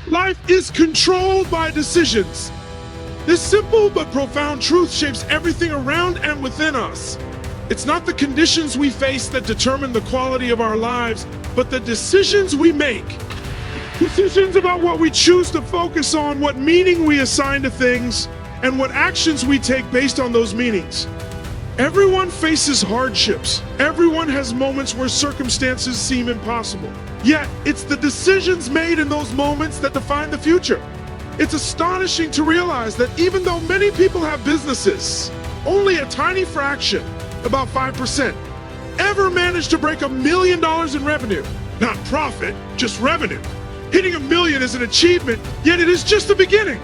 Life is controlled by decisions. This simple but profound truth shapes everything around and within us. It's not the conditions we face that determine the quality of our lives, but the decisions we make. Decisions about what we choose to focus on, what meaning we assign to things, and what actions we take based on those meanings. Everyone faces hardships. Everyone has moments where circumstances seem impossible. Yet, it's the decisions made in those moments that define the future. It's astonishing to realize that even though many people have businesses, only a tiny fraction, about 5%, ever managed to break $1 million in revenue. Not profit, just revenue. Hitting $1 million is an achievement, yet it is just the beginning.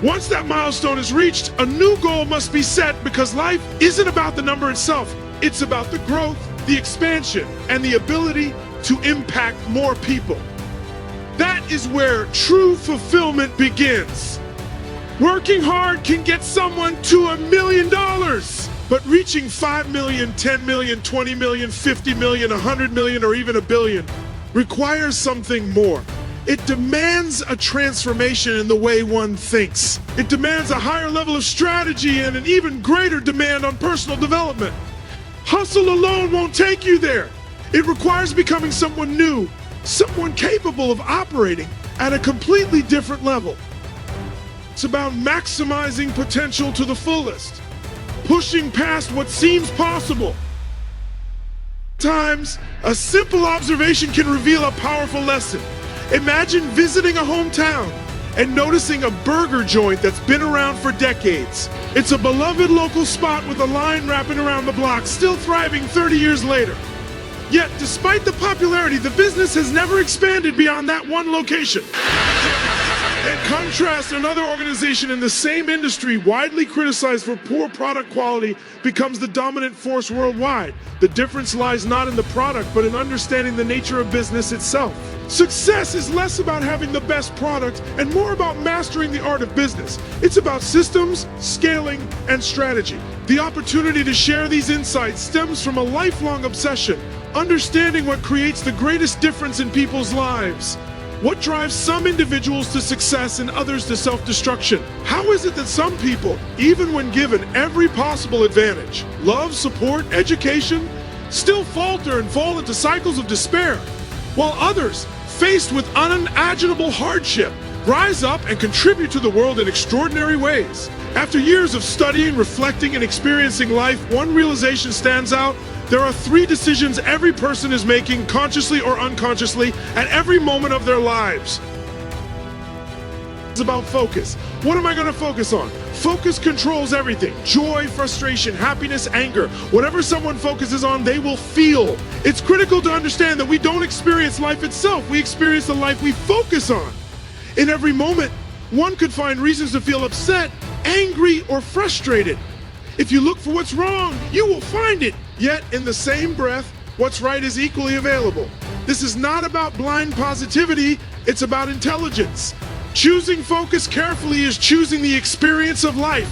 Once that milestone is reached, a new goal must be set because life isn't about the number itself. It's about the growth, the expansion, and the ability to impact more people. That is where true fulfillment begins. Working hard can get someone to $1 million, but reaching 5 million, 10 million, 20 million, 50 million, 100 million, or even $1 billion requires something more. It demands a transformation in the way one thinks. It demands a higher level of strategy and an even greater demand on personal development. Hustle alone won't take you there. It requires becoming someone new, someone capable of operating at a completely different level. It's about maximizing potential to the fullest, pushing past what seems possible. Sometimes, a simple observation can reveal a powerful lesson. Imagine visiting a hometown and noticing a burger joint that's been around for decades. It's a beloved local spot with a line wrapping around the block, still thriving 30 years later. Yet, despite the popularity, the business has never expanded beyond that one location. In contrast, another organization in the same industry, widely criticized for poor product quality, becomes the dominant force worldwide. The difference lies not in the product, but in understanding the nature of business itself. Success is less about having the best product and more about mastering the art of business. It's about systems, scaling, and strategy. The opportunity to share these insights stems from a lifelong obsession, understanding what creates the greatest difference in people's lives. What drives some individuals to success and others to self-destruction? How is it that some people, even when given every possible advantage, love, support, education, still falter and fall into cycles of despair, while others, faced with unimaginable hardship, rise up and contribute to the world in extraordinary ways? After years of studying, reflecting, and experiencing life, one realization stands out. There are 3 decisions every person is making, consciously or unconsciously, at every moment of their lives. It's about focus. What am I going to focus on? Focus controls everything. Joy, frustration, happiness, anger. Whatever someone focuses on, they will feel. It's critical to understand that we don't experience life itself. We experience the life we focus on. In every moment, one could find reasons to feel upset, angry, or frustrated. If you look for what's wrong, you will find it. Yet, in the same breath, what's right is equally available. This is not about blind positivity, it's about intelligence. Choosing focus carefully is choosing the experience of life.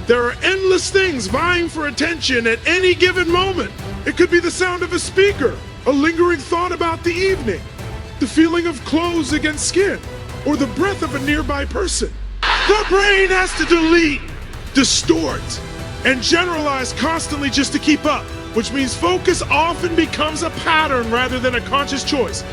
There are endless things vying for attention at any given moment. It could be the sound of a speaker, a lingering thought about the evening, the feeling of clothes against skin, or the breath of a nearby person. The brain has to delete, distort, and generalize constantly just to keep up, which means focus often becomes a pattern rather than a conscious choice.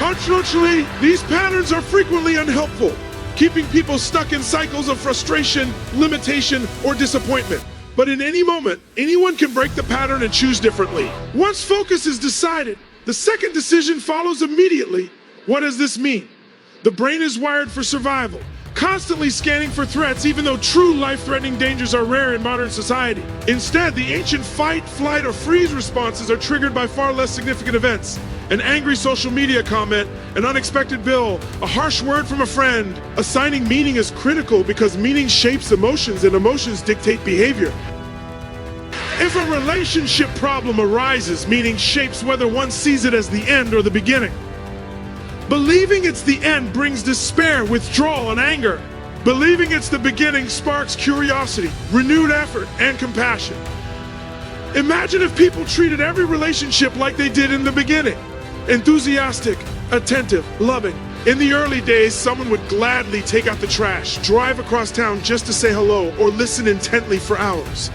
Unfortunately, these patterns are frequently unhelpful, keeping people stuck in cycles of frustration, limitation, or disappointment. But in any moment, anyone can break the pattern and choose differently. Once focus is decided, the second decision follows immediately. What does this mean? The brain is wired for survival, constantly scanning for threats, even though true life-threatening dangers are rare in modern society. Instead, the ancient fight, flight, or freeze responses are triggered by far less significant events. An angry social media comment, an unexpected bill, a harsh word from a friend. Assigning meaning is critical because meaning shapes emotions and emotions dictate behavior. If a relationship problem arises, meaning shapes whether one sees it as the end or the beginning. Believing it's the end brings despair, withdrawal, and anger. Believing it's the beginning sparks curiosity, renewed effort, and compassion. Imagine if people treated every relationship like they did in the beginning. Enthusiastic, attentive, loving. In the early days, someone would gladly take out the trash, drive across town just to say hello, or listen intently for hours.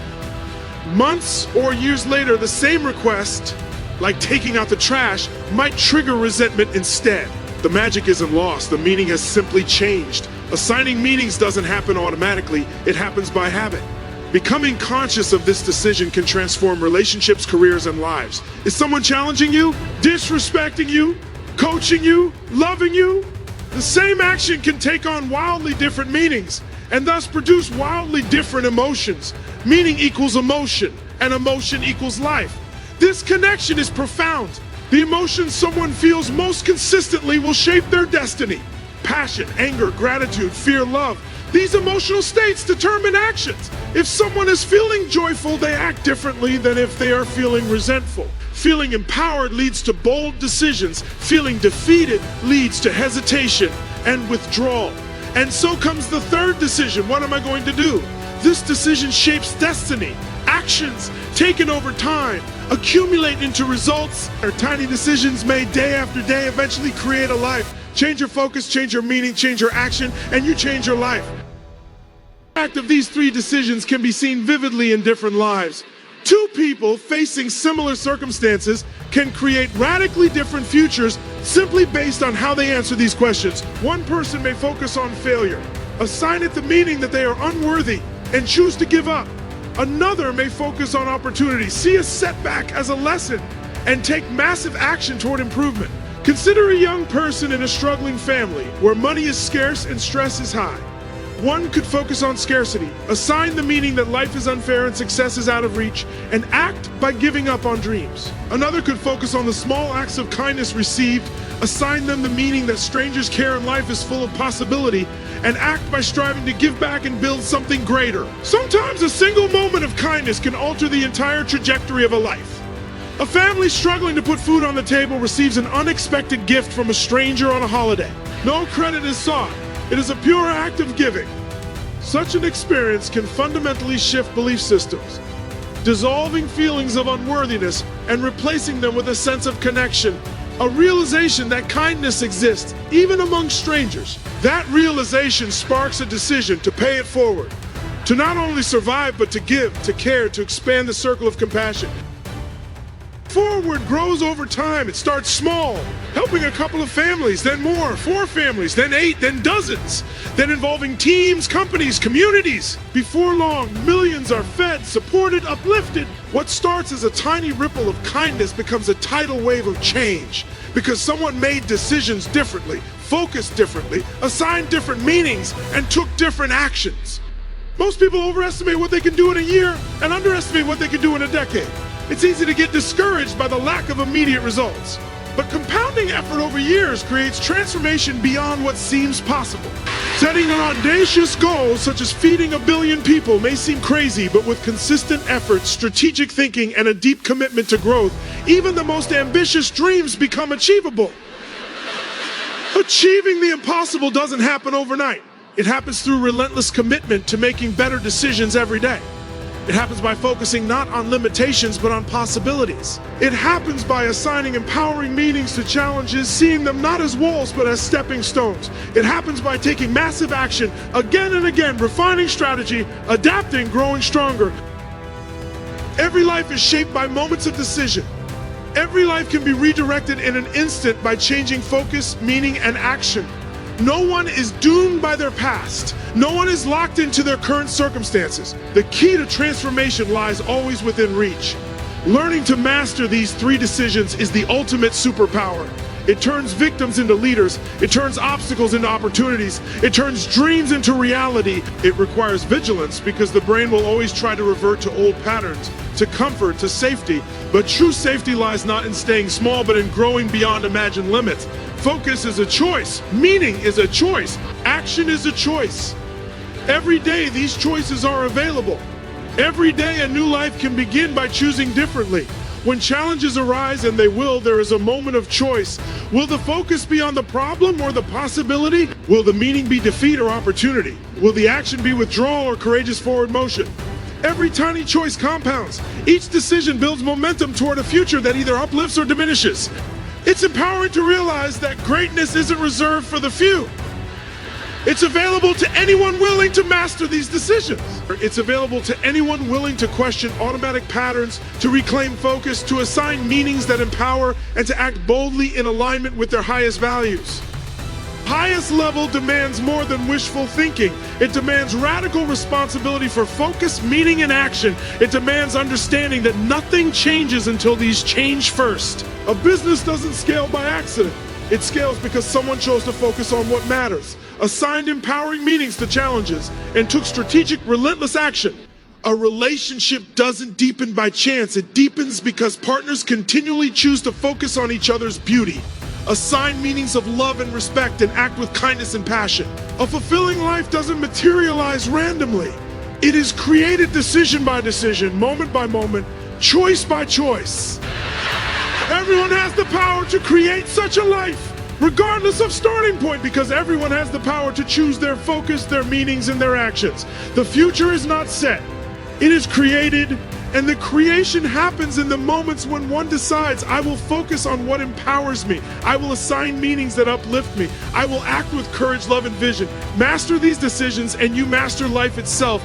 Months or years later, the same request, like taking out the trash, might trigger resentment instead. The magic isn't lost, the meaning has simply changed. Assigning meanings doesn't happen automatically, it happens by habit. Becoming conscious of this decision can transform relationships, careers, and lives. Is someone challenging you, disrespecting you, coaching you, loving you? The same action can take on wildly different meanings and thus produce wildly different emotions. Meaning equals emotion, and emotion equals life. This connection is profound. The emotions someone feels most consistently will shape their destiny. Passion, anger, gratitude, fear, love. These emotional states determine actions. If someone is feeling joyful, they act differently than if they are feeling resentful. Feeling empowered leads to bold decisions. Feeling defeated leads to hesitation and withdrawal. And so comes the third decision. What am I going to do? This decision shapes destiny. Actions taken over time accumulate into results. Our tiny decisions made day after day eventually create a life. Change your focus, change your meaning, change your action, and you change your life. The impact of these three decisions can be seen vividly in different lives. Two people facing similar circumstances can create radically different futures simply based on how they answer these questions. One person may focus on failure, assign it the meaning that they are unworthy, and choose to give up. Another may focus on opportunity, see a setback as a lesson, and take massive action toward improvement. Consider a young person in a struggling family where money is scarce and stress is high. One could focus on scarcity, assign the meaning that life is unfair and success is out of reach, and act by giving up on dreams. Another could focus on the small acts of kindness received, assign them the meaning that strangers care and life is full of possibility, and act by striving to give back and build something greater. Sometimes a single moment of kindness can alter the entire trajectory of a life. A family struggling to put food on the table receives an unexpected gift from a stranger on a holiday. No credit is sought. It is a pure act of giving. Such an experience can fundamentally shift belief systems, dissolving feelings of unworthiness and replacing them with a sense of connection, a realization that kindness exists even among strangers. That realization sparks a decision to pay it forward, to not only survive but to give, to care, to expand the circle of compassion. Forward grows over time. It starts small, helping a couple of families, then more, 4 families, then 8, then dozens, then involving teams, companies, communities. Before long, millions are fed, supported, uplifted. What starts as a tiny ripple of kindness becomes a tidal wave of change because someone made decisions differently, focused differently, assigned different meanings, and took different actions. Most people overestimate what they can do in a year and underestimate what they can do in a decade. It's easy to get discouraged by the lack of immediate results. But compounding effort over years creates transformation beyond what seems possible. Setting an audacious goal, such as feeding 1 billion people, may seem crazy, but with consistent effort, strategic thinking, and a deep commitment to growth, even the most ambitious dreams become achievable. Achieving the impossible doesn't happen overnight. It happens through relentless commitment to making better decisions every day. It happens by focusing not on limitations, but on possibilities. It happens by assigning empowering meanings to challenges, seeing them not as walls, but as stepping stones. It happens by taking massive action again and again, refining strategy, adapting, growing stronger. Every life is shaped by moments of decision. Every life can be redirected in an instant by changing focus, meaning, and action. No one is doomed by their past. No one is locked into their current circumstances. The key to transformation lies always within reach. Learning to master these 3 decisions is the ultimate superpower. It turns victims into leaders. It turns obstacles into opportunities. It turns dreams into reality. It requires vigilance because the brain will always try to revert to old patterns, to comfort, to safety. But true safety lies not in staying small, but in growing beyond imagined limits. Focus is a choice. Meaning is a choice. Action is a choice. Every day, these choices are available. Every day, a new life can begin by choosing differently. When challenges arise, and they will, there is a moment of choice. Will the focus be on the problem or the possibility? Will the meaning be defeat or opportunity? Will the action be withdrawal or courageous forward motion? Every tiny choice compounds. Each decision builds momentum toward a future that either uplifts or diminishes. It's empowering to realize that greatness isn't reserved for the few. It's available to anyone willing to master these decisions. It's available to anyone willing to question automatic patterns, to reclaim focus, to assign meanings that empower, and to act boldly in alignment with their highest values. Highest level demands more than wishful thinking. It demands radical responsibility for focus, meaning, and action. It demands understanding that nothing changes until these change first. A business doesn't scale by accident. It scales because someone chose to focus on what matters, assigned empowering meanings to challenges, and took strategic, relentless action. A relationship doesn't deepen by chance. It deepens because partners continually choose to focus on each other's beauty, assign meanings of love and respect, and act with kindness and passion. A fulfilling life doesn't materialize randomly. It is created decision by decision, moment by moment, choice by choice. Everyone has the power to create such a life, regardless of starting point, because everyone has the power to choose their focus, their meanings, and their actions. The future is not set. It is created, and the creation happens in the moments when one decides, I will focus on what empowers me. I will assign meanings that uplift me. I will act with courage, love, and vision. Master these decisions, and you master life itself.